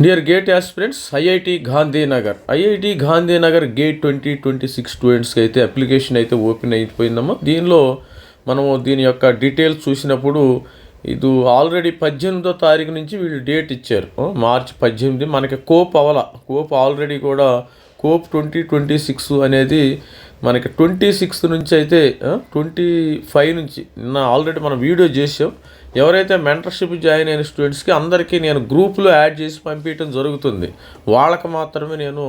Dear gate aspirants, IIT Gandhinagar gate 2026 స్టూడెంట్స్కి అయితే application అయితే ఓపెన్ అయిపోయిందమ్మా. మనము దీని యొక్క డీటెయిల్స్ చూసినప్పుడు ఇది ఆల్రెడీ 18వ తారీఖు నుంచి వీళ్ళు డేట్ ఇచ్చారు. మార్చి 18 మనకి కోప్ ఆల్రెడీ కూడా కోప్ 2026 అనేది మనకి 26 నుంచి అయితే 25 నుంచి నిన్న ఆల్రెడీ మనం వీడియో చేసాం. ఎవరైతే మెంటర్షిప్ జాయిన్ అయిన స్టూడెంట్స్కి అందరికీ నేను గ్రూప్లో యాడ్ చేసి పంపించడం జరుగుతుంది. వాళ్ళకి మాత్రమే నేను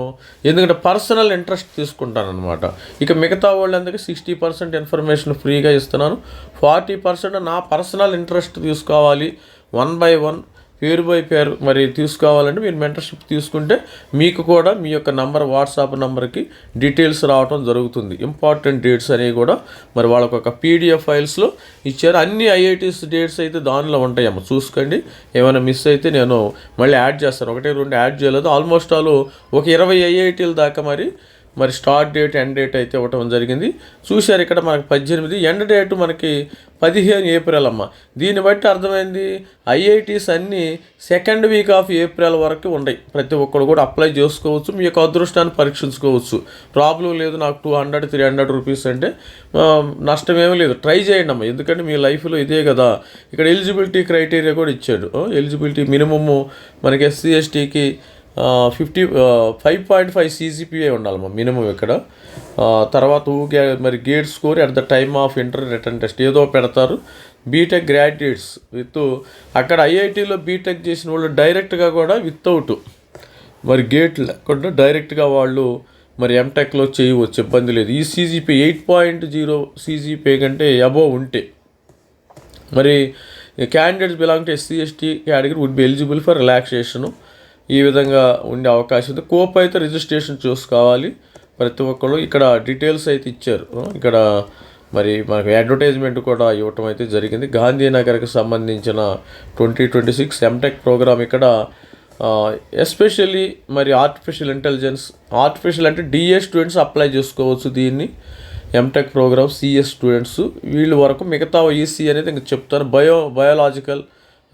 ఎందుకంటే పర్సనల్ ఇంట్రెస్ట్ తీసుకుంటాను అనమాట. ఇక మిగతా వాళ్ళందరికీ 60% ఇన్ఫర్మేషన్ ఫ్రీగా ఇస్తున్నాను. 40% నా పర్సనల్ ఇంట్రెస్ట్ తీసుకోవాలి, 1 by 1 పేరు బై పేరు మరి తీసుకోవాలంటే మీరు మెంటర్షిప్ తీసుకుంటే మీకు కూడా మీ యొక్క వాట్సాప్ నంబర్కి డీటెయిల్స్ రావడం జరుగుతుంది. ఇంపార్టెంట్ డేట్స్ అనేవి కూడా మరి వాళ్ళకు ఒక పీడిఎఫ్ ఫైల్స్లో ఇచ్చారు. అన్ని ఐఐటీస్ డేట్స్ అయితే దానిలో ఉంటాయమ్మ, చూసుకోండి. ఏమైనా మిస్ అయితే నేను మళ్ళీ యాడ్ చేస్తాను. 1-2 యాడ్ చేయలేదు. ఆల్మోస్ట్ ఒక 20 ఐఐటీల దాకా మరి స్టార్ట్ డేట్ ఎండ్ డేట్ అయితే ఇవ్వటం జరిగింది. చూశారు ఇక్కడ మనకి 18, ఎండ్ డేట్ మనకి 15 ఏప్రిల్ అమ్మ. దీన్ని బట్టి అర్థమైంది ఐఐటీస్ అన్నీ సెకండ్ వీక్ ఆఫ్ ఏప్రిల్ వరకు ఉన్నాయి. ప్రతి ఒక్కరు కూడా అప్లై చేసుకోవచ్చు, మీ యొక్క అదృష్టాన్ని పరీక్షించుకోవచ్చు. ప్రాబ్లం లేదు. నాకు 200-300 రూపీస్ అంటే నష్టమేమీ లేదు. ట్రై చేయండి అమ్మ, ఎందుకంటే మీ లైఫ్లో ఇదే కదా. ఇక్కడ ఎలిజిబిలిటీ క్రైటీరియా కూడా ఇచ్చాడు. ఎలిజిబిలిటీ మినిమము మనకి ఎస్సీ ఎస్టీకి 5.5 CGPA ఉండాలమ్మా మినిమం ఇక్కడ. తర్వాత మరి gate score at the time of inter return test ఏదో పెడతారు. బీటెక్ గ్రాడ్యుయేట్స్ అక్కడ ఐఐటీలో బీటెక్ చేసిన వాళ్ళు డైరెక్ట్గా కూడా వితౌట్ మరి గేట్ లేకుండా డైరెక్ట్గా వాళ్ళు మరి ఎంటెక్లో చేయవచ్చు, ఇబ్బంది లేదు. ఈ CGPA 8.0 CGPA కంటే అబోవ్ ఉంటే మరి candidates belong to SC ST category would be eligible for relaxation. ఈ విధంగా ఉండే అవకాశం ఉంది. కోప్ అయితే రిజిస్ట్రేషన్ చూసుకోవాలి ప్రతి ఒక్కరు. ఇక్కడ డీటెయిల్స్ అయితే ఇచ్చారు. ఇక్కడ మరి మనకు అడ్వర్టైజ్మెంట్ కూడా ఇవ్వటం అయితే జరిగింది. గాంధీనగర్కి సంబంధించిన 2026 ఎంటెక్ ప్రోగ్రామ్ ఇక్కడ ఎస్పెషల్లీ మరి ఆర్టిఫిషియల్ అంటే డిఏ స్టూడెంట్స్ అప్లై చేసుకోవచ్చు దీన్ని. ఎంటెక్ ప్రోగ్రామ్ సిఎస్ స్టూడెంట్స్ వీళ్ళు వరకు, మిగతా ఈసీ అనేది ఇంకా చెప్తాను. బయోలాజికల్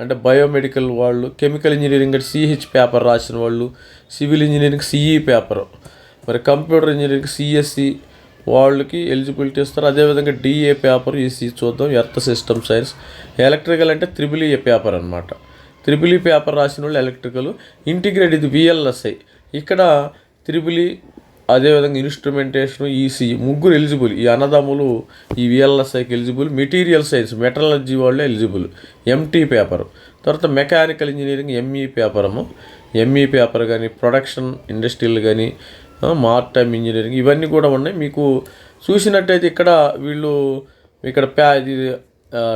అంటే బయోమెడికల్ వాళ్ళు, కెమికల్ ఇంజనీరింగ్ అంటే సిహెచ్ పేపర్ రాసిన వాళ్ళు, సివిల్ ఇంజనీరింగ్ సిఈ పేపర్, మరి కంప్యూటర్ ఇంజనీరింగ్ సిఎస్సి వాళ్ళకి ఎలిజిబిలిటీ ఇస్తారు. అదేవిధంగా డిఏ పేపర్ ఈసీ చూద్దాం. Earth system science. ఎలక్ట్రికల్ అంటే EEE పేపర్ అనమాట. EEE పేపర్ రాసిన వాళ్ళు ఎలక్ట్రికల్. ఇంటిగ్రేట్ ఇది VLSI. ఇక్కడ EEE అదేవిధంగా ఇన్స్ట్రుమెంటేషన్ ఈసీ ముగ్గురు ఎలిజిబుల్. ఈ అన్నదమ్ములు ఈ VLSIకి ఎలిజిబుల్. మెటీరియల్ సైన్స్ మెటలర్జీ వాళ్ళే ఎలిజిబుల్. MT paper. తర్వాత mechanical engineering ME paper ME paper కానీ, ప్రొడక్షన్ ఇండస్ట్రియల్ కానీ, మారిటైమ్ ఇంజనీరింగ్ ఇవన్నీ కూడా ఉన్నాయి. మీకు చూసినట్టయితే ఇక్కడ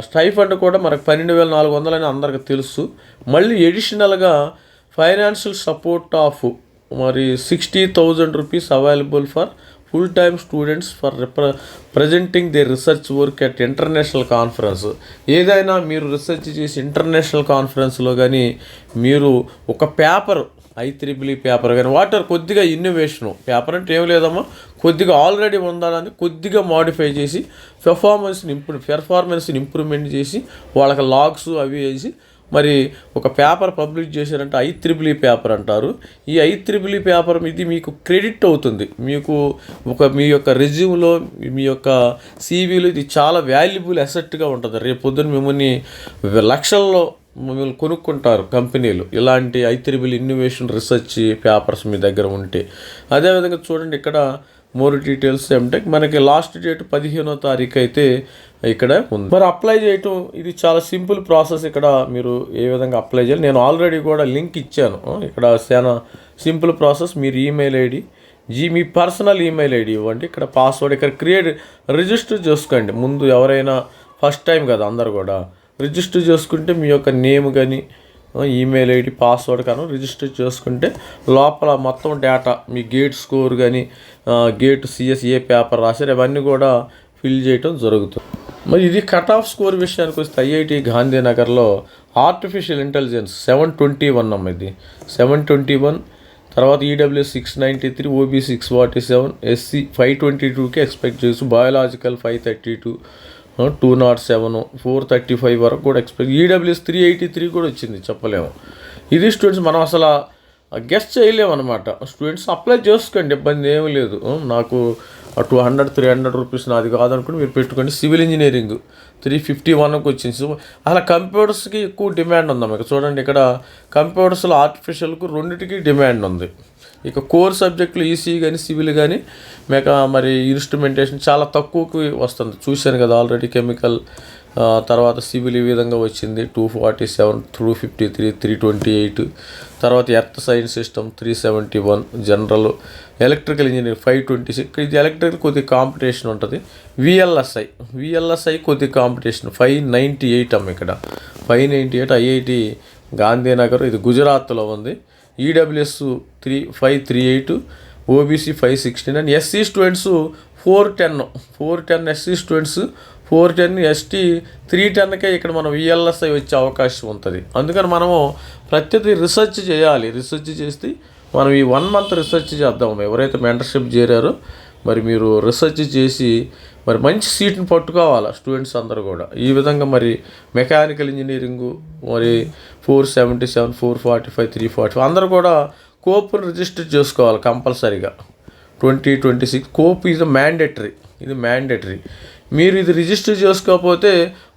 స్టైఫండ్ కూడా మనకు 12,400 అని అందరికీ తెలుసు. మళ్ళీ ఎడిషనల్గా ఫైనాన్షియల్ సపోర్ట్ ఆఫ్ మరి 60,000 rupees available for full time students for presenting they research work at international conference. ఏదైనా మీరు రీసెర్చ్ చేసి ఇంటర్నేషనల్ కాన్ఫరెన్స్లో కానీ మీరు ఒక పేపర్ IEEE పేపర్ కానీ కొద్దిగా ఇన్నోవేషను పేపర్ అంటే ఏం లేదమ్మా, కొద్దిగా ఆల్రెడీ ఉండాలని కొద్దిగా మాడిఫై చేసి పెర్ఫార్మెన్స్ని ఇంప్రూవ్మెంట్ చేసి వాళ్ళకి లాగ్స్ అవి వేసి మరి ఒక పేపర్ పబ్లిష్ చేశారంటే IEEE పేపర్ అంటారు. ఈ IEEE పేపర్ ఇది మీకు క్రెడిట్ అవుతుంది. మీకు మీ యొక్క రెజ్యూమ్లో, మీ యొక్క CVలో ఇది చాలా వాల్యుబుల్ అసెట్గా ఉంటుంది. రేపు పొద్దున్న మిమ్మల్ని లక్షల్లో మిమ్మల్ని కొనుక్కుంటారు కంపెనీలు ఇలాంటి IEEE ఇన్నోవేషన్ రీసెర్చ్ పేపర్స్ మీ దగ్గర ఉంటే. అదేవిధంగా చూడండి ఇక్కడ మోర్ డీటెయిల్స్ ఎంటెక్ మనకి లాస్ట్ డేట్ 15వ తారీఖు అయితే ఇక్కడ ఉంది. మరి అప్లై చేయటం ఇది చాలా సింపుల్ ప్రాసెస్. ఇక్కడ మీరు ఏ విధంగా అప్లై చేయాలి నేను ఆల్రెడీ కూడా లింక్ ఇచ్చాను. ఇక్కడ చాలా సింపుల్ ప్రాసెస్. మీరు ఈమెయిల్ ఐడి మీ పర్సనల్ ఈమెయిల్ ఐడి ఇవ్వండి. ఇక్కడ పాస్వర్డ్ ఇక్కడ రిజిస్టర్ చేసుకోండి. ముందు ఎవరైనా ఫస్ట్ టైం కదా అందరు కూడా రిజిస్టర్ చేసుకుంటే మీ యొక్క నేమ్ కానీ ఈమెయిల్ ఐడి పాస్వర్డ్ కానీ రిజిస్టర్ చేసుకుంటే లోపల మొత్తం డేటా మీ గేట్ స్కోర్ కానీ గేట్ CSA పేపర్ రాశారు ఇవన్నీ కూడా ఫిల్ చేయటం జరుగుతుంది. మరి ఇది కట్ ఆఫ్ స్కోర్ విషయానికి వస్తే ఐఐటి గాంధీనగర్లో ఆర్టిఫిషియల్ ఇంటెలిజెన్స్ 721 అమ్మ, ఇది 721. తర్వాత EWS 693, OB 647, SC 522కి ఎక్స్పెక్ట్ చేసి, బయోలాజికల్ 532, 207, 435 వరకు కూడా ఎక్స్పెక్ట్. EWS 383 కూడా వచ్చింది, చెప్పలేము. ఇది స్టూడెంట్స్ మనం అసలు గెస్ట్ చేయలేమన్నమాట. స్టూడెంట్స్ అప్లై చేసుకోండి, ఇబ్బంది ఏమీ లేదు. నాకు 200-300 రూపీస్ నాది కాదనుకుని మీరు పెట్టుకోండి. సివిల్ ఇంజనీరింగ్ 351కి వచ్చింది. అలా కంప్యూటర్స్కి ఎక్కువ డిమాండ్ ఉందమ్మా. ఇక్కడ చూడండి, ఇక్కడ కంప్యూటర్స్లో ఆర్టిఫిషియల్కు రెండింటికి డిమాండ్ ఉంది. ఇక కోర్ సబ్జెక్టులు ఈసీ కానీ సివిల్ కానీ మరి ఇన్స్ట్రుమెంటేషన్ చాలా తక్కువకి వస్తుంది. చూశాను కదా ఆల్రెడీ. కెమికల్ తర్వాత సివిల్ ఈ విధంగా వచ్చింది 247, 253, 328. తర్వాత earth science system 371, general electrical engineering 526. ఇది ఎలక్ట్రికల్ కొద్దిగా కాంపిటీషన్ ఉంటుంది. విఎల్ఎస్ఐ కొద్దిగా కాంపిటీషన్ 598 అమ్మ. ఇక్కడ 598 ఐఐటి గాంధీనగర్, ఇది గుజరాత్లో ఉంది. EWS 538, OBC 569, SC students 410 SC students 410, ST 310కే ఇక్కడ మనం విఎల్ఎస్ఐ వచ్చే అవకాశం ఉంటుంది. అందుకని మనము ప్రతిదీ రీసెర్చ్ చేయాలి. రీసెర్చ్ చేస్తే మనం ఈ 1 మంత్ రీసెర్చ్ చేద్దాం. ఎవరైతే మెంటర్షిప్ చేరారో మరి మీరు రీసెర్చ్ చేసి మరి మంచి సీట్ని పట్టుకోవాలి స్టూడెంట్స్ అందరూ కూడా. ఈ విధంగా మరి మెకానికల్ ఇంజనీరింగు మరి 477, 445, 345 అందరూ కూడా కోప్ని రిజిస్టర్ చేసుకోవాలి కంపల్సరీగా. 2026 కోప్ ఇది మ్యాండేటరీ. మీరు ఇది రిజిస్టర్ చేసుకోకపోతే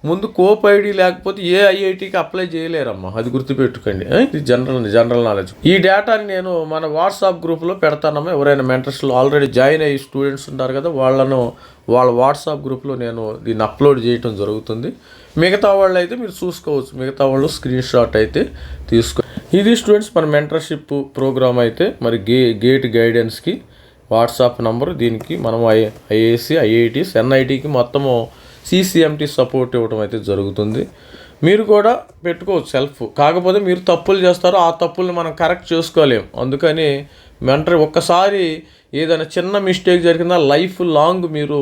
ముందు కోప్ ఐడి లేకపోతే ఏ ఐఐటికి అప్లై చేయలేరమ్మా. అది గుర్తుపెట్టుకోండి. ఇది జనరల్ నాలెడ్జ్. ఈ డేటాని నేను మన వాట్సాప్ గ్రూప్లో పెడతానమ్మా. ఎవరైనా మెంటర్స్లో ఆల్రెడీ జాయిన్ అయ్యి స్టూడెంట్స్ ఉంటారు కదా, వాళ్ళ వాట్సాప్ గ్రూప్లో నేను దీన్ని అప్లోడ్ చేయడం జరుగుతుంది. మిగతా వాళ్ళు అయితే మీరు చూసుకోవచ్చు. మిగతా వాళ్ళు స్క్రీన్ షాట్ అయితే తీసుకో. ఇది స్టూడెంట్స్ మన మెంటర్షిప్ ప్రోగ్రామ్ అయితే మరి గేట్ గైడెన్స్కి వాట్సాప్ నంబరు. దీనికి మనం ఐఏసి, ఐఐటీస్, ఎన్ఐటీకి మొత్తము సిసిఎంటీ సపోర్ట్ ఇవ్వడం అయితే జరుగుతుంది. మీరు కూడా పెట్టుకోవచ్చు సెల్ఫ్. కాకపోతే మీరు తప్పులు చేస్తారో ఆ తప్పుల్ని మనం కరెక్ట్ చేసుకోలేము. అందుకని ఒక్కసారి ఏదైనా చిన్న మిస్టేక్ జరిగినా లైఫ్ లాంగ్ మీరు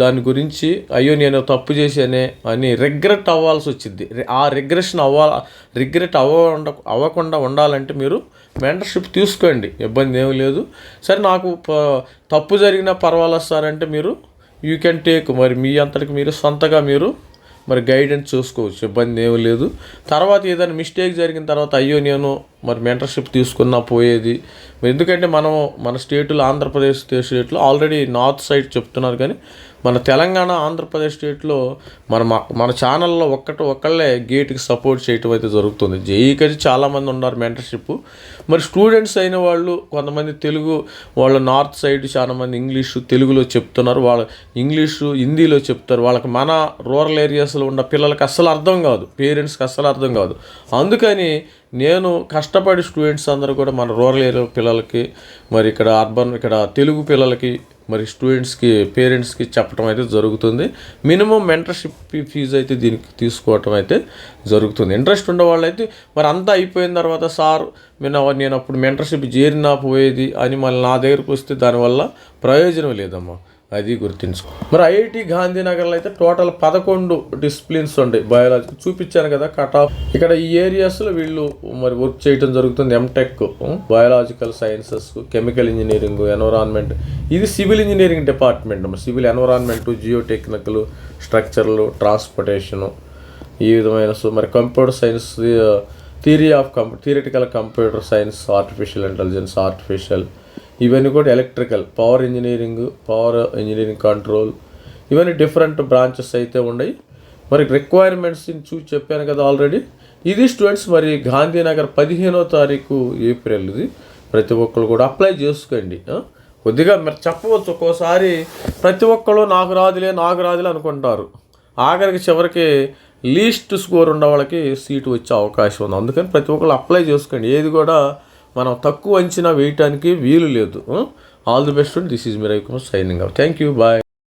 దాని గురించి అయ్యో నేను తప్పు చేశానే అని రిగ్రెట్ అవ్వాల్సి వచ్చింది. ఆ రిగ్రెట్ అవ్వకుండా ఉండాలంటే మీరు మెంటర్షిప్ తీసుకోండి, ఇబ్బంది ఏమీ లేదు. సరే నాకు తప్పు జరిగినా పర్వాలేదు సార్ అంటే మీరు యూ కెన్ టేక్. మరి మీ అంతటికి మీరు సొంతగా మీరు మరి గైడెన్స్ చూసుకోవచ్చు, ఇబ్బంది ఏమీ లేదు. తర్వాత ఏదైనా మిస్టేక్ జరిగిన తర్వాత అయ్యో నేను మరి మెంటర్షిప్ తీసుకున్నా పోయేది. ఎందుకంటే మన స్టేట్లో ఆంధ్రప్రదేశ్ స్టేట్లో ఆల్రెడీ నార్త్ సైడ్ చెప్తున్నారు, కానీ మన తెలంగాణ ఆంధ్రప్రదేశ్ స్టేట్లో మన ఛానల్లో ఒక్కళ్ళే గేట్కి సపోర్ట్ చేయటం అయితే జరుగుతుంది. జేఈకి చాలామంది ఉన్నారు మెంటర్షిప్. మరి స్టూడెంట్స్ అయిన వాళ్ళు కొంతమంది తెలుగు వాళ్ళు నార్త్ సైడ్ చాలామంది ఇంగ్లీషు తెలుగులో చెప్తున్నారు. వాళ్ళు ఇంగ్లీషు హిందీలో చెప్తారు. వాళ్ళకి మన రూరల్ ఏరియాస్లో ఉన్న పిల్లలకి అస్సలు అర్థం కాదు, పేరెంట్స్కి అస్సలు అర్థం కాదు. అందుకని నేను కష్టపడి స్టూడెంట్స్ అందరూ కూడా మన రూరల్ ఏరియా పిల్లలకి మరి ఇక్కడ తెలుగు పిల్లలకి మరి స్టూడెంట్స్కి పేరెంట్స్కి చెప్పడం అయితే జరుగుతుంది. మినిమం మెంటర్షిప్ ఫీజు అయితే దీనికి తీసుకోవటం అయితే జరుగుతుంది. ఇంట్రెస్ట్ ఉండే వాళ్ళైతే మరి అంతా అయిపోయిన తర్వాత సార్ నేను అప్పుడు మెంటర్షిప్ చేరినా పోయేది అని మళ్ళీ నా దగ్గరకు వస్తే దానివల్ల ప్రయోజనం లేదమ్మా, అది గుర్తించుకో. మరి ఐఐటి గాంధీనగర్లో అయితే టోటల్ 11 డిసిప్లిన్స్ ఉంటాయి. బయాలజీ చూపించాను కదా కట్ ఆఫ్. ఇక్కడ ఈ ఏరియాస్లో వీళ్ళు మరి వర్క్ చేయడం జరుగుతుంది. MTech biological sciences, chemical engineering, environment. ఇది civil engineering department. Civil, environment, geo technical, స్ట్రక్చర్లు, ట్రాన్స్పోర్టేషను, ఈ విధమైన. సో మరి computer science, theoretical computer science, artificial intelligence, ఇవన్నీ కూడా ఎలక్ట్రికల్, పవర్ ఇంజనీరింగ్ కంట్రోల్, ఇవన్నీ డిఫరెంట్ బ్రాంచెస్ అయితే ఉన్నాయి. మరి రిక్వైర్మెంట్స్ చూసి చెప్పాను కదా ఆల్రెడీ. ఇది స్టూడెంట్స్ మరి గాంధీనగర్ 15వ తారీఖు ఏప్రిల్. ఇది ప్రతి ఒక్కరు కూడా అప్లై చేసుకోండి. కొద్దిగా మరి చెప్పవచ్చు, ఒక్కోసారి ప్రతి ఒక్కరు నాకు రాదులే అనుకుంటారు. చివరికి లీస్ట్ స్కోర్ ఉన్న వాళ్ళకి సీటు వచ్చే అవకాశం ఉంది. అందుకని ప్రతి ఒక్కరు అప్లై చేసుకోండి. ఏది కూడా మనం తక్కువ అంచనా వేయటానికి వీలు లేదు. All the best. This is me Ravikumar signing off. Thank you, bye.